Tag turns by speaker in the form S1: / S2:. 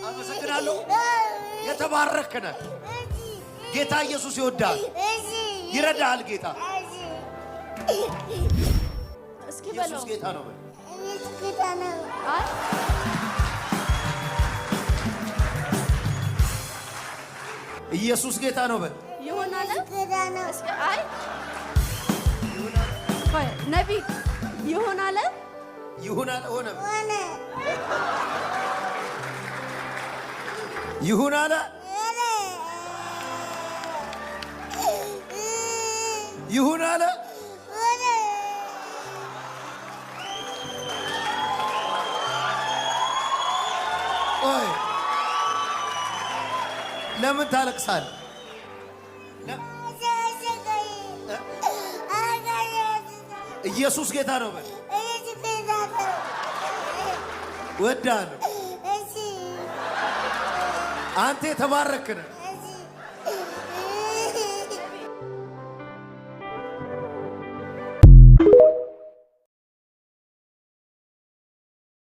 S1: አመሰግናለሁ የተባረክ ነህ ጌታ ኢየሱስ ይወዳል ይረዳል ጌታ
S2: እስኪ በለው
S1: ኢየሱስ ጌታ ነው ኢየሱስ ጌታ ነው በል
S2: ይሆናል እስኪ አይ ቆይ ነቢ ይሆናል
S1: ይሆናል ሆነ ይሆናል ይሆናል ኦይ ለምን ታለቅሳለህ? ኢየሱስ ጌታ ነው በል ወዳለሁ አንተ የተባረክ ነህ